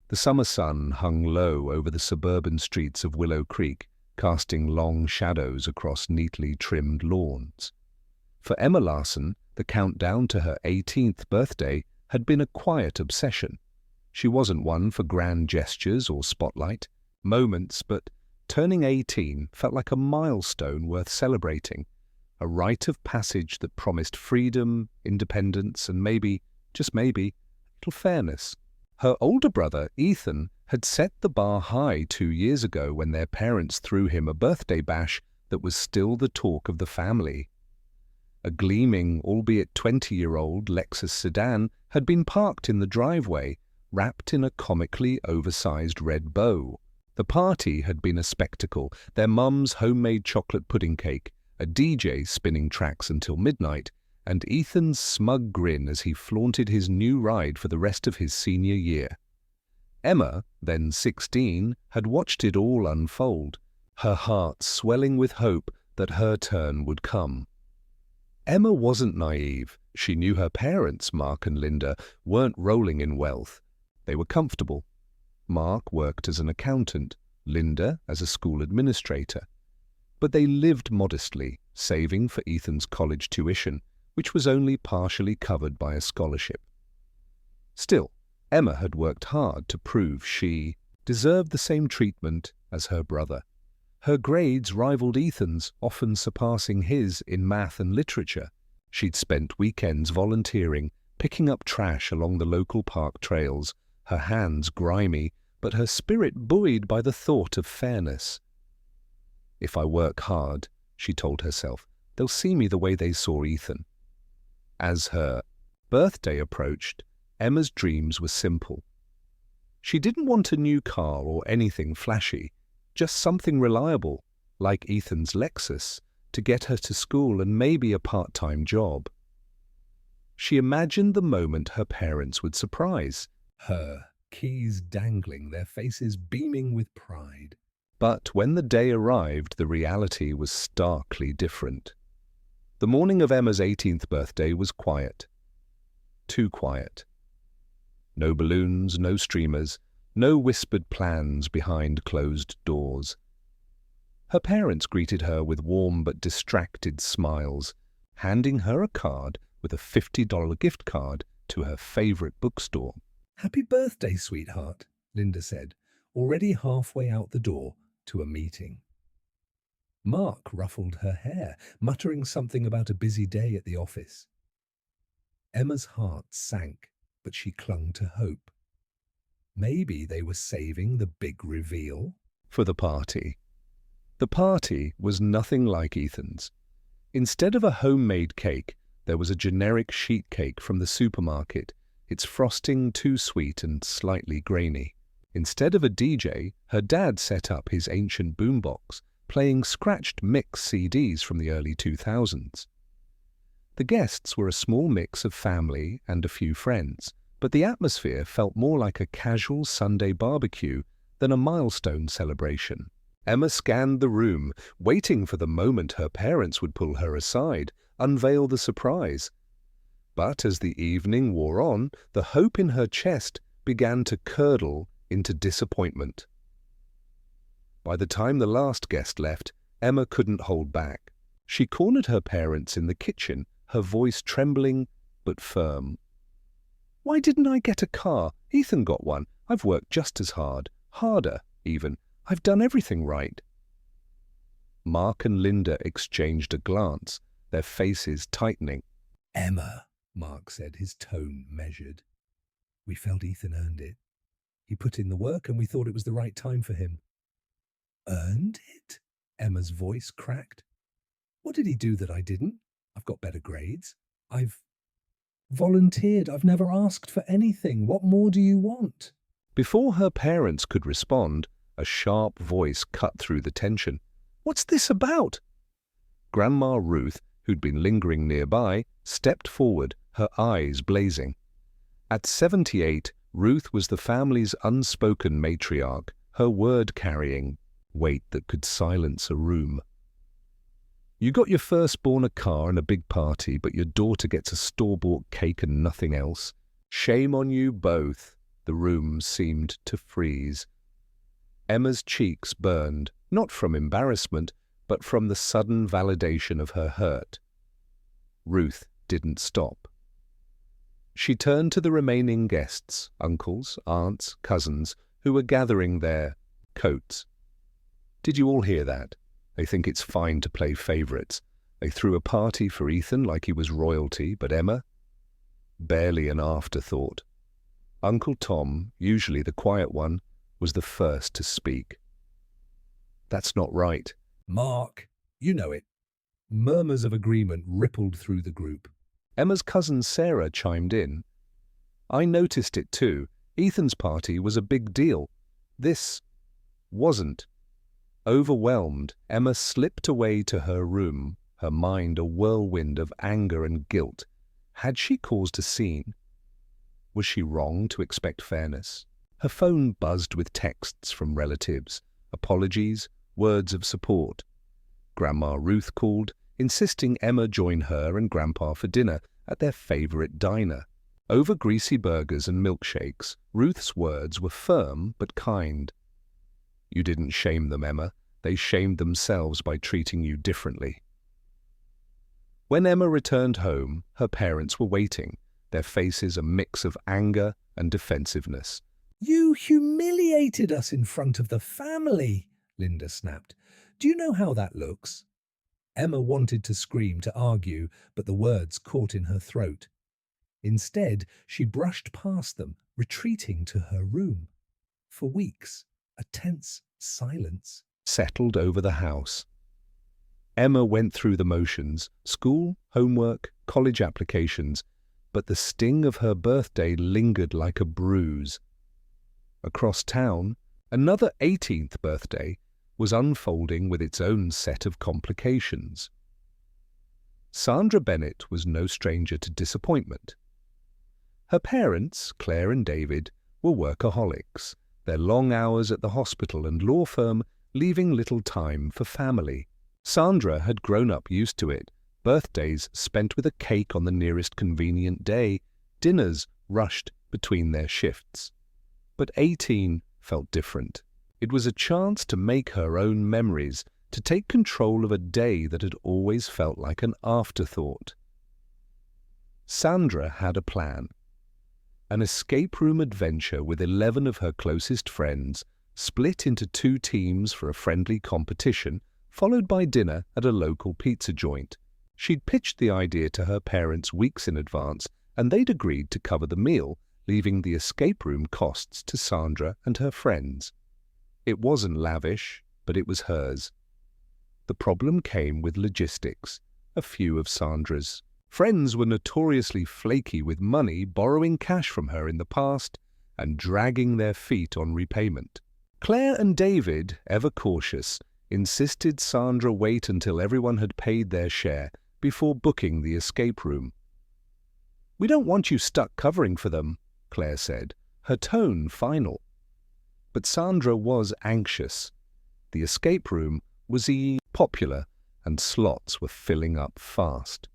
The summer sun hung low over the suburban streets of Willow Creek, casting long shadows across neatly trimmed lawns. For Emma Larson, the countdown to her 18th birthday had been a quiet obsession. She wasn't one for grand gestures or spotlight moments, but turning 18 felt like a milestone worth celebrating, a rite of passage that promised freedom, independence, and maybe, just maybe, a little fairness. Her older brother, Ethan, had set the bar high 2 years ago when their parents threw him a birthday bash that was still the talk of the family. A gleaming, albeit 20-year-old Lexus sedan had been parked in the driveway, wrapped in a comically oversized red bow. The party had been a spectacle, their mum's homemade chocolate pudding cake, a DJ spinning tracks until midnight, and Ethan's smug grin as he flaunted his new ride for the rest of his senior year. Emma, then 16, had watched it all unfold, her heart swelling with hope that her turn would come. Emma wasn't naive. She knew her parents, Mark and Linda, weren't rolling in wealth. They were comfortable. Mark worked as an accountant, Linda as a school administrator. But they lived modestly, saving for Ethan's college tuition, which was only partially covered by a scholarship. Still, Emma had worked hard to prove she deserved the same treatment as her brother. Her grades rivaled Ethan's, often surpassing his in math and literature. She'd spent weekends volunteering, picking up trash along the local park trails, her hands grimy, but her spirit buoyed by the thought of fairness. If I work hard, she told herself, they'll see me the way they saw Ethan. As her birthday approached, Emma's dreams were simple. She didn't want a new car or anything flashy, just something reliable, like Ethan's Lexus, to get her to school and maybe a part-time job. She imagined the moment her parents would surprise her, keys dangling, their faces beaming with pride. But when the day arrived, the reality was starkly different. The morning of Emma's 18th birthday was quiet. Too quiet. No balloons, no streamers, no whispered plans behind closed doors. Her parents greeted her with warm but distracted smiles, handing her a card with a $50 gift card to her favorite bookstore. "Happy birthday, sweetheart," Linda said, already halfway out the door to a meeting. Mark ruffled her hair, muttering something about a busy day at the office. Emma's heart sank, but she clung to hope. Maybe they were saving the big reveal for the party. The party was nothing like Ethan's. Instead of a homemade cake, there was a generic sheet cake from the supermarket, its frosting too sweet and slightly grainy. Instead of a DJ, her dad set up his ancient boombox, playing scratched mix CDs from the early 2000s. The guests were a small mix of family and a few friends, but the atmosphere felt more like a casual Sunday barbecue than a milestone celebration. Emma scanned the room, waiting for the moment her parents would pull her aside, unveil the surprise. But as the evening wore on, the hope in her chest began to curdle into disappointment. By the time the last guest left, Emma couldn't hold back. She cornered her parents in the kitchen, her voice trembling but firm. "Why didn't I get a car? Ethan got one. I've worked just as hard, harder even. I've done everything right." Mark and Linda exchanged a glance, their faces tightening. "Emma," Mark said, his tone measured. "We felt Ethan earned it. He put in the work and we thought it was the right time for him." "Earned it?" Emma's voice cracked. "What did he do that I didn't? I've got better grades. I've volunteered. I've never asked for anything. What more do you want?" Before her parents could respond, a sharp voice cut through the tension. "What's this about?" Grandma Ruth, who'd been lingering nearby, stepped forward, her eyes blazing. At 78, Ruth was the family's unspoken matriarch, her word carrying weight that could silence a room. "You got your firstborn a car and a big party, but your daughter gets a store-bought cake and nothing else. Shame on you both," The room seemed to freeze. Emma's cheeks burned, not from embarrassment, but from the sudden validation of her hurt. Ruth didn't stop. She turned to the remaining guests, uncles, aunts, cousins, who were gathering their coats. "Did you all hear that? They think it's fine to play favorites. They threw a party for Ethan like he was royalty, but Emma? Barely an afterthought." Uncle Tom, usually the quiet one, was the first to speak. "That's not right." "Mark, you know it." Murmurs of agreement rippled through the group. Emma's cousin Sarah chimed in. "I noticed it too. Ethan's party was a big deal. This wasn't." Overwhelmed, Emma slipped away to her room, her mind a whirlwind of anger and guilt. Had she caused a scene? Was she wrong to expect fairness? Her phone buzzed with texts from relatives, apologies, words of support. Grandma Ruth called, insisting Emma join her and Grandpa for dinner at their favorite diner. Over greasy burgers and milkshakes, Ruth's words were firm but kind. "You didn't shame them, Emma. They shamed themselves by treating you differently." When Emma returned home, her parents were waiting, their faces a mix of anger and defensiveness. "You humiliated us in front of the family," Linda snapped. "Do you know how that looks?" Emma wanted to scream, to argue, but the words caught in her throat. Instead, she brushed past them, retreating to her room. For weeks, a tense silence settled over the house. Emma went through the motions, school, homework, college applications, but the sting of her birthday lingered like a bruise. Across town, another 18th birthday was unfolding with its own set of complications. Sandra Bennett was no stranger to disappointment. Her parents, Claire and David, were workaholics, their long hours at the hospital and law firm leaving little time for family. Sandra had grown up used to it, birthdays spent with a cake on the nearest convenient day, dinners rushed between their shifts. But 18 felt different. It was a chance to make her own memories, to take control of a day that had always felt like an afterthought. Sandra had a plan. An escape room adventure with 11 of her closest friends, split into 2 teams for a friendly competition, followed by dinner at a local pizza joint. She'd pitched the idea to her parents weeks in advance, and they'd agreed to cover the meal, leaving the escape room costs to Sandra and her friends. It wasn't lavish, but it was hers. The problem came with logistics. A few of Sandra's friends were notoriously flaky with money, borrowing cash from her in the past and dragging their feet on repayment. Claire and David, ever cautious, insisted Sandra wait until everyone had paid their share before booking the escape room. "We don't want you stuck covering for them," Claire said, her tone final. But Sandra was anxious. The escape room was popular, and slots were filling up fast.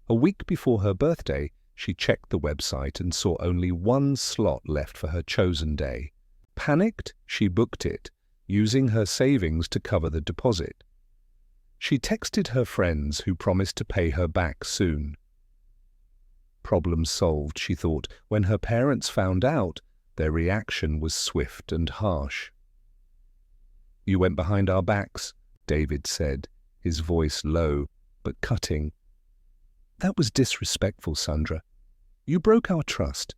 A week before her birthday, she checked the website and saw only 1 slot left for her chosen day. Panicked, she booked it, using her savings to cover the deposit. She texted her friends, who promised to pay her back soon. Problem solved, she thought. When her parents found out, their reaction was swift and harsh. "You went behind our backs," David said, his voice low but cutting. "That was disrespectful, Sandra. You broke our trust."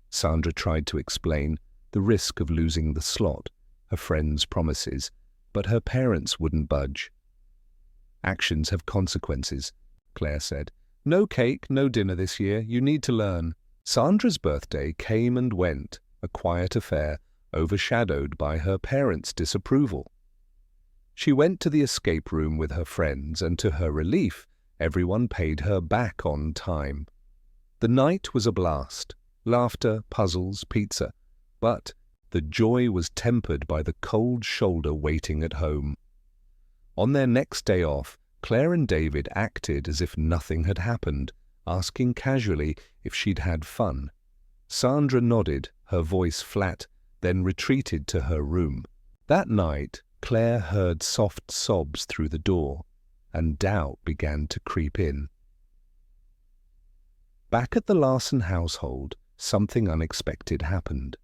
Sandra tried to explain the risk of losing the slot, her friends' promises, but her parents wouldn't budge. "Actions have consequences," Claire said. "No cake, no dinner this year. You need to learn." Sandra's birthday came and went, a quiet affair, overshadowed by her parents' disapproval. She went to the escape room with her friends, and to her relief, everyone paid her back on time. The night was a blast. Laughter, puzzles, pizza. But the joy was tempered by the cold shoulder waiting at home. On their next day off, Claire and David acted as if nothing had happened, asking casually if she'd had fun. Sandra nodded, her voice flat, then retreated to her room. That night, Claire heard soft sobs through the door, and doubt began to creep in. Back at the Larson household, something unexpected happened.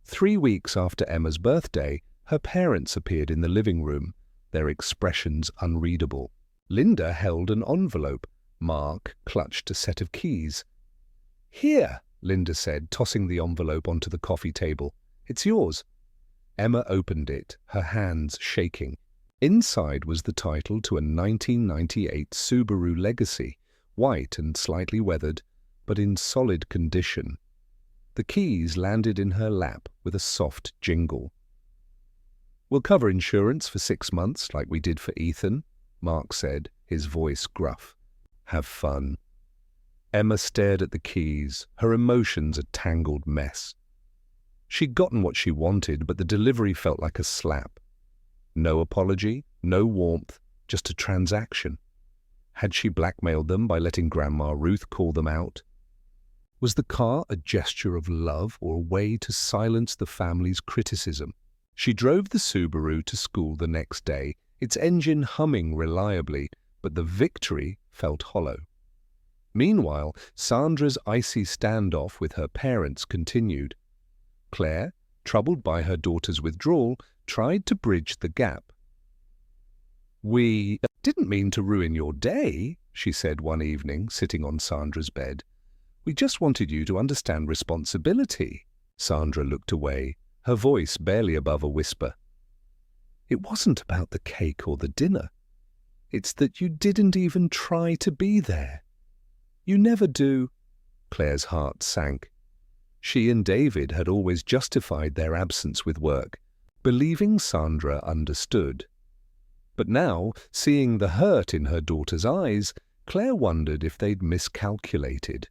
3 weeks after Emma's birthday, her parents appeared in the living room, their expressions unreadable. Linda held an envelope. Mark clutched a set of keys. "Here," Linda said, tossing the envelope onto the coffee table. "It's yours." Emma opened it, her hands shaking. Inside was the title to a 1998 Subaru Legacy, white and slightly weathered, but in solid condition. The keys landed in her lap with a soft jingle. "We'll cover insurance for 6 months, like we did for Ethan," Mark said, his voice gruff. "Have fun." Emma stared at the keys, her emotions a tangled mess. She'd gotten what she wanted, but the delivery felt like a slap. No apology, no warmth, just a transaction. Had she blackmailed them by letting Grandma Ruth call them out? Was the car a gesture of love or a way to silence the family's criticism? She drove the Subaru to school the next day, its engine humming reliably, but the victory felt hollow. Meanwhile, Sandra's icy standoff with her parents continued. Claire, troubled by her daughter's withdrawal, tried to bridge the gap. "We didn't mean to ruin your day," she said one evening, sitting on Sandra's bed. "We just wanted you to understand responsibility." Sandra looked away, her voice barely above a whisper. "It wasn't about the cake or the dinner. It's that you didn't even try to be there. You never do." Claire's heart sank. She and David had always justified their absence with work, believing Sandra understood. But now, seeing the hurt in her daughter's eyes, Claire wondered if they'd miscalculated.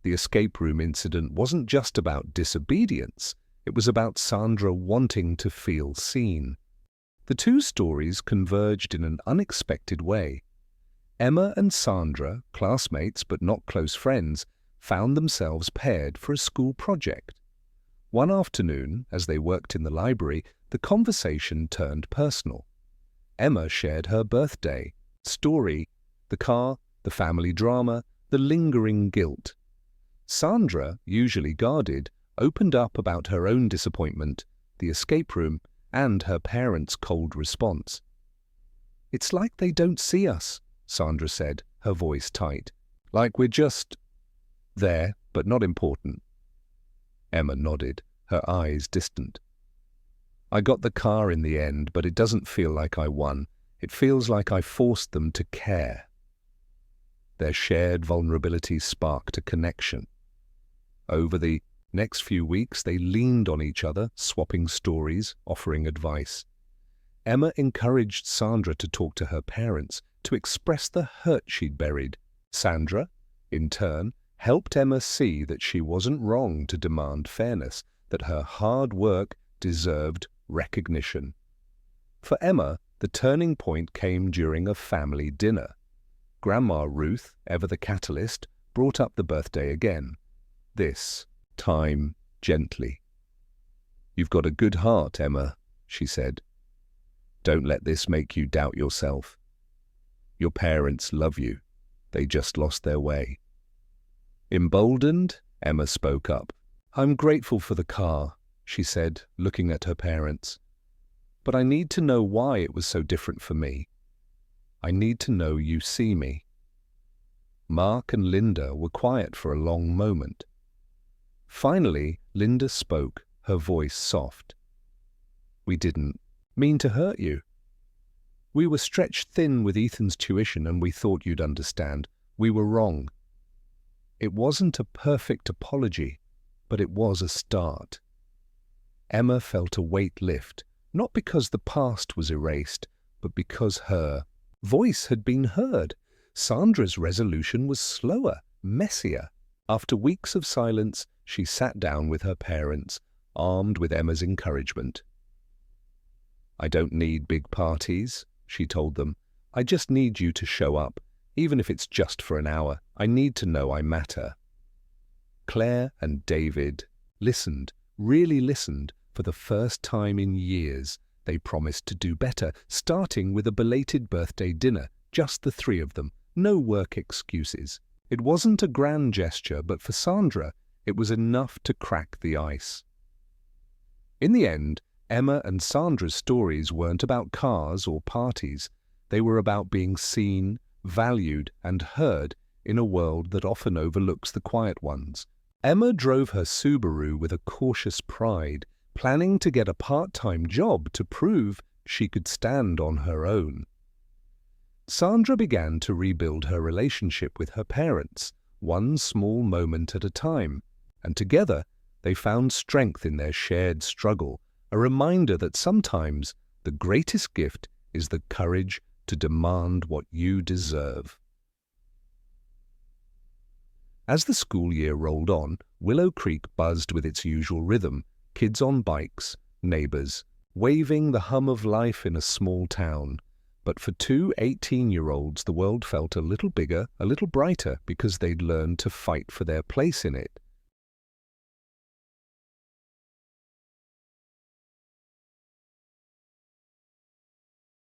The escape room incident wasn't just about disobedience, it was about Sandra wanting to feel seen. The two stories converged in an unexpected way. Emma and Sandra, classmates but not close friends, found themselves paired for a school project. One afternoon, as they worked in the library, the conversation turned personal. Emma shared her birthday, story, the car, the family drama, the lingering guilt. Sandra, usually guarded, opened up about her own disappointment, the escape room, and her parents' cold response. "It's like they don't see us," Sandra said, her voice tight. "Like we're just there, but not important." Emma nodded, her eyes distant. "I got the car in the end, but it doesn't feel like I won. It feels like I forced them to care." Their shared vulnerability sparked a connection. Over the next few weeks, they leaned on each other, swapping stories, offering advice. Emma encouraged Sandra to talk to her parents, to express the hurt she'd buried. Sandra, in turn, helped Emma see that she wasn't wrong to demand fairness, that her hard work deserved recognition. For Emma, the turning point came during a family dinner. Grandma Ruth, ever the catalyst, brought up the birthday again. This time gently. "You've got a good heart, Emma," she said. "Don't let this make you doubt yourself. Your parents love you. They just lost their way." Emboldened, Emma spoke up. "I'm grateful for the car," she said, looking at her parents. "But I need to know why it was so different for me. I need to know you see me." Mark and Linda were quiet for a long moment. Finally, Linda spoke, her voice soft. "We didn't mean to hurt you. We were stretched thin with Ethan's tuition and we thought you'd understand. We were wrong. It wasn't a perfect apology, but it was a start." Emma felt a weight lift, not because the past was erased, but because her voice had been heard. Sandra's resolution was slower, messier. After weeks of silence, she sat down with her parents, armed with Emma's encouragement. "I don't need big parties," she told them. "I just need you to show up, even if it's just for an hour. I need to know I matter." Claire and David listened, really listened, for the first time in years. They promised to do better, starting with a belated birthday dinner, just the three of them, no work excuses. It wasn't a grand gesture, but for Sandra, it was enough to crack the ice. In the end, Emma and Sandra's stories weren't about cars or parties. They were about being seen, valued, and heard in a world that often overlooks the quiet ones. Emma drove her Subaru with a cautious pride, planning to get a part-time job to prove she could stand on her own. Sandra began to rebuild her relationship with her parents, one small moment at a time, and together they found strength in their shared struggle, a reminder that sometimes the greatest gift is the courage to demand what you deserve. As the school year rolled on, Willow Creek buzzed with its usual rhythm, kids on bikes, neighbors, waving, the hum of life in a small town. But for two 18-year-olds, the world felt a little bigger, a little brighter, because they'd learned to fight for their place in it.